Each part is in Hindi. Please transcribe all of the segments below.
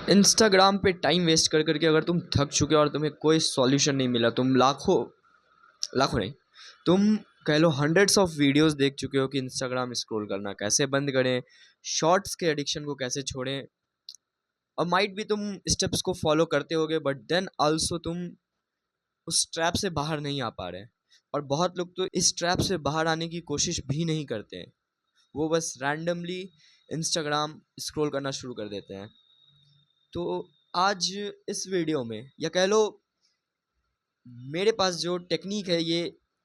इंस्टाग्राम पे टाइम वेस्ट कर करके अगर तुम थक चुके हो और तुम्हें कोई सॉल्यूशन नहीं मिला, तुम लाखों लाखों नहीं, तुम कह लो हंड्रेड्स ऑफ वीडियोस देख चुके हो कि इंस्टाग्राम स्क्रॉल करना कैसे बंद करें, शॉर्ट्स के एडिक्शन को कैसे छोड़ें। और माइट भी तुम स्टेप्स को फॉलो करते होगे, बट देन आल्सो तुम उस ट्रैप से बाहर नहीं आ पा रहे। और बहुत लोग तो इस ट्रैप से बाहर आने की कोशिश भी नहीं करते हैं, वो बस रैंडमली इंस्टाग्राम स्क्रॉल करना शुरू कर देते हैं। तो आज इस वीडियो में या कह लो मेरे पास जो टेक्निक है ये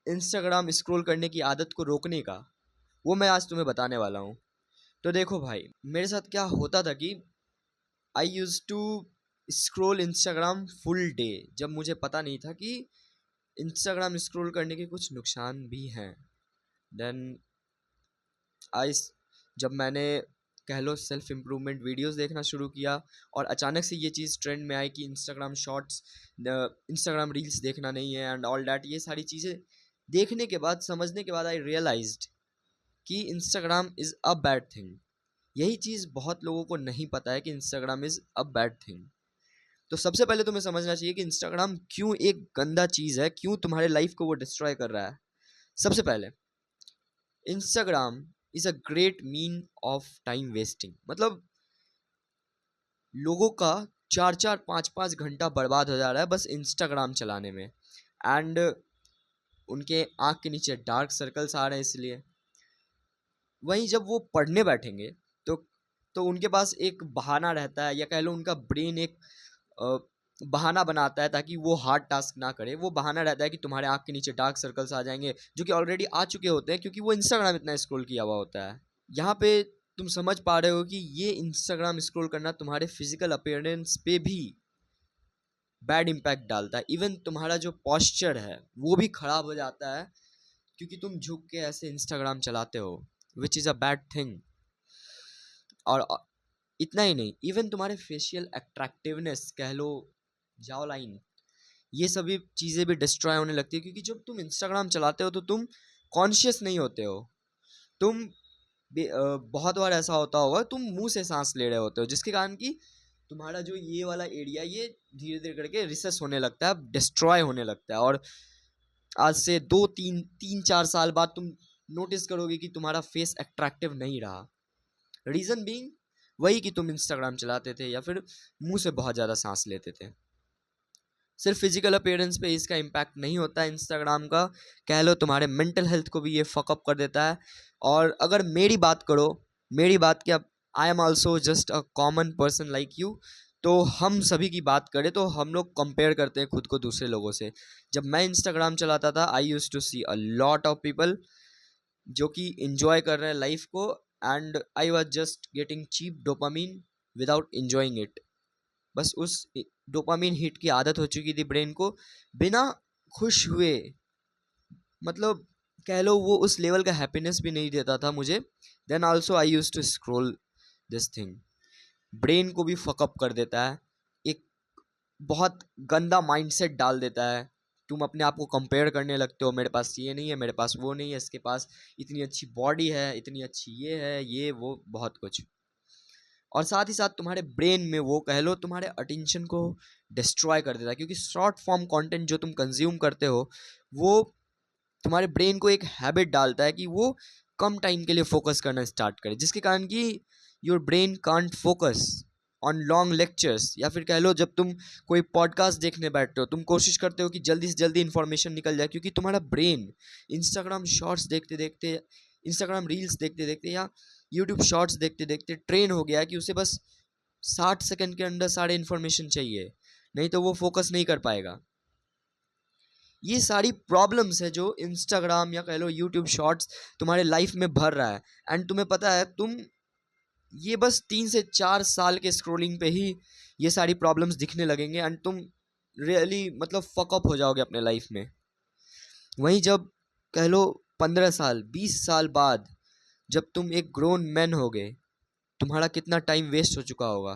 इंस्टाग्राम स्क्रॉल करने की आदत को रोकने का, वो मैं आज तुम्हें बताने वाला हूँ। तो देखो भाई, मेरे साथ क्या होता था कि I use to scroll Instagram full day, जब मुझे पता नहीं था कि इंस्टाग्राम स्क्रॉल करने के कुछ नुकसान भी हैं। देन आई जब मैंने कह लो सेल्फ इम्प्रूवमेंट वीडियोस देखना शुरू किया और अचानक से ये चीज़ ट्रेंड में आई कि इंस्टाग्राम शॉर्ट्स, इंस्टाग्राम रील्स देखना नहीं है एंड ऑल डैट, ये सारी चीज़ें देखने के बाद, समझने के बाद आई रियलाइज्ड कि Instagram is a bad thing. यही चीज़ बहुत लोगों को नहीं पता है कि Instagram is a bad thing. तो सबसे पहले तुम्हें समझना चाहिए कि इंस्टाग्राम क्यों एक गंदा चीज़ है, क्यों तुम्हारे लाइफ को वो डिस्ट्रॉय कर रहा है। सबसे पहले, Instagram is a great mean of time wasting. मतलब लोगों का 4-4 5-5 घंटा बर्बाद हो जा रहा है बस इंस्टाग्राम चलाने में। एंड उनके आँख के नीचे डार्क सर्कल्स आ रहे हैं इसलिए। वहीं जब वो पढ़ने बैठेंगे तो उनके पास एक बहाना रहता है, या कह लो उनका ब्रेन एक अ, बहाना बनाता है ताकि वो हार्ड टास्क ना करे। वो बहाना रहता है कि तुम्हारे आँख के नीचे डार्क सर्कल्स आ जाएंगे, जो कि ऑलरेडी आ चुके होते हैं क्योंकि वो इंस्टाग्राम इतना स्क्रॉल किया हुआ होता है। यहाँ पे तुम समझ पा रहे हो कि ये इंस्टाग्राम स्क्रॉल करना तुम्हारे फिजिकल अपीयरेंस पे भी बैड इम्पैक्ट डालता है। इवन तुम्हारा जो पॉस्चर है वो भी खराब हो जाता है क्योंकि तुम झुक के ऐसे इंस्टाग्राम चलाते हो, which is a bad thing. और इतना ही नहीं, इवन तुम्हारे फेशियल अट्रैक्टिवनेस कह लो, जाओ लाइन, ये सभी चीज़ें भी डिस्ट्रॉय होने लगती है क्योंकि जब तुम इंस्टाग्राम चलाते हो तो तुम कॉन्शियस नहीं होते हो। तुम बहुत बार ऐसा होता होगा तुम मुंह से सांस ले रहे होते हो, जिसके कारण कि तुम्हारा जो ये वाला एरिया ये धीरे धीरे करके रिसेस होने लगता है, डिस्ट्रॉय होने लगता है। और आज से 2 3 3 4 साल बाद तुम नोटिस करोगे कि तुम्हारा फेस अट्रैक्टिव नहीं रहा। रीज़न बीइंग वही कि तुम इंस्टाग्राम चलाते थे या फिर मुंह से बहुत ज़्यादा सांस लेते थे। सिर्फ फिजिकल अपीयरेंस पे इसका इम्पैक्ट नहीं होता है इंस्टाग्राम का, कह लो तुम्हारे मेंटल हेल्थ को भी ये फकअप कर देता है। और अगर मेरी बात करो, मेरी बात क्या, I am also just a common person like you. तो हम सभी की बात करें तो हम लोग कंपेयर करते हैं खुद को दूसरे लोगों से। जब मैं इंस्टाग्राम चलाता था I use to see a lot of people जो कि इंजॉय कर रहे हैं लाइफ को, and I was just getting cheap dopamine without enjoying it. बस उस डोपामिन हिट की आदत हो चुकी थी ब्रेन को, बिना खुश हुए, मतलब कह लो वो उस लेवल का हैप्पीनेस भी नहीं देता था मुझे। Then also I use to scroll this thing. Brain को भी फकअप कर देता है, एक बहुत गंदा माइंडसेट डाल देता है। तुम अपने आप को कंपेयर करने लगते हो, मेरे पास ये नहीं है, मेरे पास वो नहीं है, इसके पास इतनी अच्छी बॉडी है, इतनी अच्छी ये है, ये वो बहुत कुछ। और साथ ही साथ तुम्हारे ब्रेन में वो कह लो तुम्हारे अटेंशन को डिस्ट्रॉय कर देता है क्योंकि शॉर्ट फॉर्म कंटेंट जो तुम कंज्यूम करते हो वो तुम्हारे ब्रेन को एक हैबिट डालता है कि वो कम टाइम के लिए फोकस करना स्टार्ट करे, जिसके कारण कि your brain can't focus on long lectures. या फिर कह लो जब तुम कोई पॉडकास्ट देखने बैठते हो, तुम कोशिश करते हो कि जल्दी से जल्दी इन्फॉर्मेशन निकल जाए क्योंकि तुम्हारा ब्रेन इंस्टाग्राम शॉर्ट्स देखते देखते, इंस्टाग्राम रील्स देखते देखते या यूट्यूब शॉर्ट्स देखते देखते ट्रेन हो गया है कि उसे बस 60 सेकंड के अंदर सारे इन्फॉर्मेशन चाहिए, नहीं तो वो फोकस नहीं कर पाएगा। ये सारी प्रॉब्लम्स है जो इंस्टाग्राम या कह लो यूट्यूब शॉर्ट्स तुम्हारे लाइफ में भर रहा है। एंड तुम्हें पता है, तुम ये बस 3 से 4 साल के स्क्रोलिंग पे ही ये सारी प्रॉब्लम्स दिखने लगेंगे एंड तुम रियली मतलब फकअप हो जाओगे अपने लाइफ में। वहीं जब कह लो 15 साल 20 साल बाद जब तुम एक ग्रोन मैन हो गए, तुम्हारा कितना टाइम वेस्ट हो चुका होगा,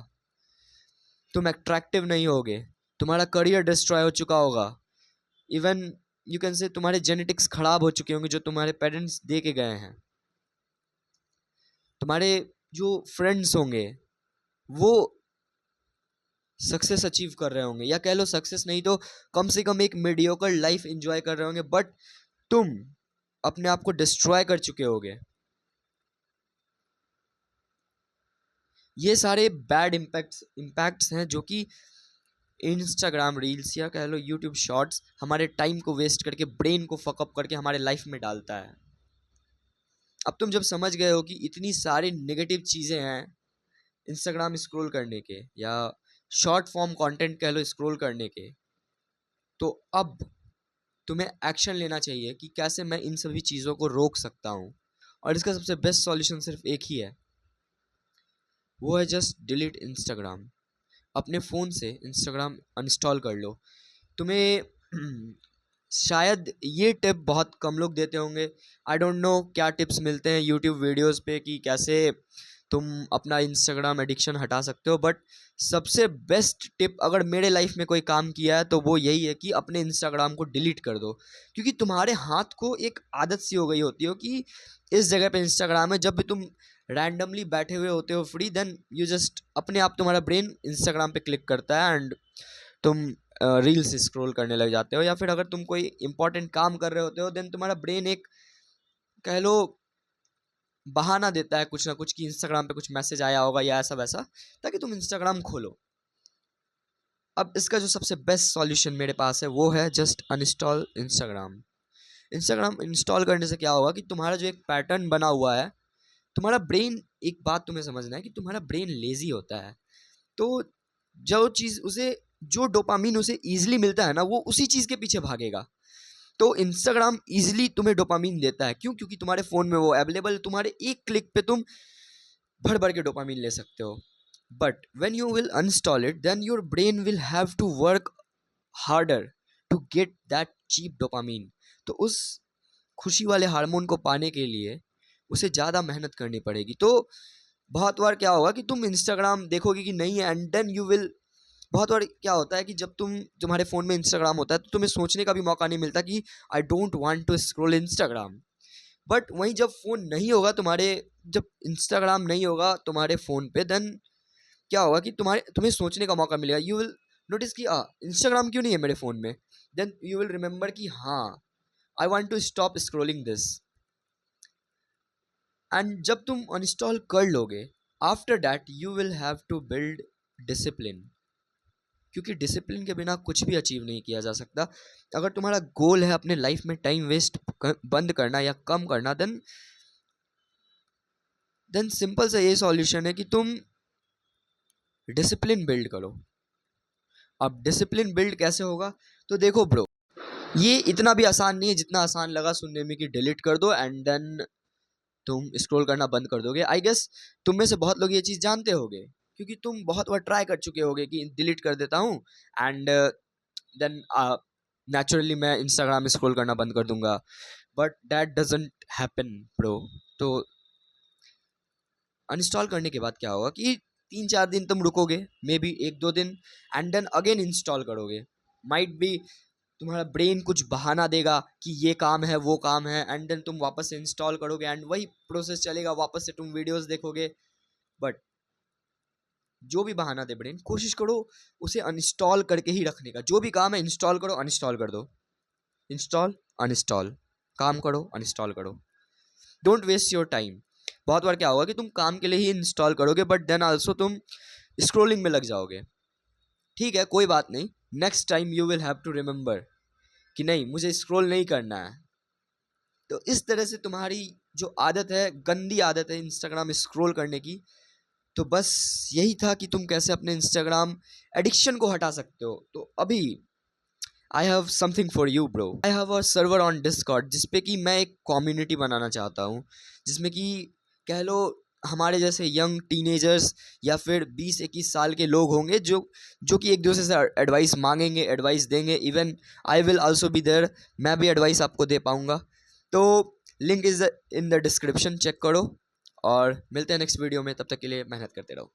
तुम अट्रैक्टिव नहीं होगे, तुम्हारा करियर डिस्ट्रॉय हो चुका होगा, इवन यू कैन से तुम्हारे जेनेटिक्स खराब हो चुके होंगे जो तुम्हारे पेरेंट्स दे के गए हैं। तुम्हारे जो फ्रेंड्स होंगे वो सक्सेस अचीव कर रहे होंगे, या कह लो सक्सेस नहीं तो कम से कम एक मीडियोकर लाइफ एंजॉय कर रहे होंगे, बट तुम अपने आप को डिस्ट्रॉय कर चुके होगे। ये सारे बैड इम्पैक्ट्स हैं जो कि इंस्टाग्राम रील्स या कह लो यूट्यूब शॉर्ट्स हमारे टाइम को वेस्ट करके, ब्रेन को फकअप करके हमारे लाइफ में डालता है। अब तुम जब समझ गए हो कि इतनी सारी नेगेटिव चीज़ें हैं इंस्टाग्राम स्क्रॉल करने के, या शॉर्ट फॉर्म कंटेंट कह लो स्क्रॉल करने के, तो अब तुम्हें एक्शन लेना चाहिए कि कैसे मैं इन सभी चीज़ों को रोक सकता हूँ। और इसका सबसे बेस्ट सॉल्यूशन सिर्फ एक ही है, वो है जस्ट डिलीट इंस्टाग्राम। अपने फ़ोन से इंस्टाग्राम अनइंस्टॉल कर लो। तुम्हें शायद ये टिप बहुत कम लोग देते होंगे, आई डोंट नो क्या टिप्स मिलते हैं यूट्यूब वीडियोस पे कि कैसे तुम अपना इंस्टाग्राम एडिक्शन हटा सकते हो, बट सबसे बेस्ट टिप अगर मेरे लाइफ में कोई काम किया है तो वो यही है कि अपने इंस्टाग्राम को डिलीट कर दो। क्योंकि तुम्हारे हाथ को एक आदत सी हो गई होती हो कि इस जगह पे इंस्टाग्राम है, जब भी तुम रैंडमली बैठे हुए होते हो फ्री, देन यू जस्ट अपने आप तुम्हारा ब्रेन इंस्टाग्राम पे क्लिक करता है एंड तुम रील्स स्क्रॉल करने लग जाते हो। या फिर अगर तुम कोई इंपॉर्टेंट काम कर रहे होते हो, देन तुम्हारा ब्रेन एक कह लो बहाना देता है कुछ ना कुछ कि इंस्टाग्राम पे कुछ मैसेज आया होगा या ऐसा वैसा, ताकि तुम इंस्टाग्राम खोलो। अब इसका जो सबसे बेस्ट सॉल्यूशन मेरे पास है वो है just uninstall Instagram. Instagram install करने से क्या होगा कि तुम्हारा जो एक पैटर्न बना हुआ है, तुम्हारा ब्रेन, एक बात तुम्हें समझना है कि तुम्हारा ब्रेन लेजी होता है, तो जो चीज़ उसे, जो डोपामिन उसे ईजिली मिलता है ना, वो उसी चीज़ के पीछे भागेगा। तो इंस्टाग्राम ईजिली तुम्हें डोपामिन देता है, क्यों? क्योंकि तुम्हारे फ़ोन में वो अवेलेबल, तुम्हारे एक क्लिक पे तुम भर भर के डोपामिन ले सकते हो। But when you will uninstall it, then your brain will have to work harder to get that cheap dopamine. तो उस खुशी वाले हार्मोन को पाने के लिए उसे ज़्यादा मेहनत करनी पड़ेगी। तो बहुत बार क्या होगा कि तुम इंस्टाग्राम देखोगे कि नहीं है, एंड देन यू विल, बहुत बार क्या होता है कि जब तुम्हारे फ़ोन में इंस्टाग्राम होता है तो तुम्हें सोचने का भी मौका नहीं मिलता कि I don't want to scroll Instagram. But वहीं जब फ़ोन नहीं होगा तुम्हारे, जब इंस्टाग्राम नहीं होगा तुम्हारे फ़ोन पे, देन क्या होगा कि तुम्हें सोचने का मौका मिलेगा। यू विल नोटिस कि इंस्टाग्राम क्यों नहीं है मेरे फ़ोन में, देन यू विल रिमेंबर कि हाँ, I want to stop scrolling this. And जब तुम अनइंस्टॉल कर लोगे, after that you will have to build discipline, क्योंकि डिसिप्लिन के बिना कुछ भी अचीव नहीं किया जा सकता। अगर तुम्हारा गोल है अपने लाइफ में टाइम वेस्ट बंद करना या कम करना, देन सिंपल सा ये सॉल्यूशन है कि तुम डिसिप्लिन बिल्ड करो। अब डिसिप्लिन बिल्ड कैसे होगा? तो देखो ब्रो, ये इतना भी आसान नहीं है जितना आसान लगा सुनने में कि डिलीट कर दो एंड देन तुम स्क्रॉल करना बंद कर दोगे। आई गेस तुम में से बहुत लोग ये चीज़ जानते होगे, क्योंकि तुम बहुत बार ट्राई कर चुके होगे कि डिलीट कर देता हूँ एंड देन नेचुरली मैं इंस्टाग्राम स्क्रॉल करना बंद कर दूंगा, but that doesn't happen bro. तो अनइंस्टॉल करने के बाद क्या होगा कि 3-4 दिन तुम रुकोगे, मे बी 1-2 दिन, एंड देन अगेन इंस्टॉल करोगे। माइट बी तुम्हारा ब्रेन कुछ बहाना देगा कि ये काम है वो काम है, एंड देन तुम वापस से इंस्टॉल करोगे एंड वही प्रोसेस चलेगा, वापस से तुम वीडियोस देखोगे। बट जो भी बहाना दे ब्रेन, कोशिश करो उसे अनइंस्टॉल करके ही रखने का। जो भी काम है इंस्टॉल करो, अनइंस्टॉल कर दो, इंस्टॉल अनइंस्टॉल, काम करो अनइंस्टॉल करो। Don't waste your time. बहुत बार क्या होगा कि तुम काम के लिए ही इंस्टॉल करोगे, बट देन आल्सो तुम स्क्रोलिंग में लग जाओगे। ठीक है, कोई बात नहीं, next time you will have to remember कि नहीं, मुझे स्क्रॉल नहीं करना है। तो इस तरह से तुम्हारी जो आदत है, गंदी आदत है इंस्टाग्राम स्क्रॉल करने की, तो बस यही था कि तुम कैसे अपने इंस्टाग्राम एडिक्शन को हटा सकते हो। तो अभी I have something for you bro. I have a server on Discord, जिसपे कि मैं एक कम्युनिटी बनाना चाहता हूँ, जिसमें कि कह लो हमारे जैसे यंग टीनेजर्स या फिर 20-21 साल के लोग होंगे जो कि एक दूसरे से एडवाइस मांगेंगे, एडवाइस देंगे। Even I will also be there, मैं भी एडवाइस आपको दे पाऊँगा। तो link is in the description, check करो और मिलते हैं नेक्स्ट वीडियो में। तब तक के लिए मेहनत करते रहो।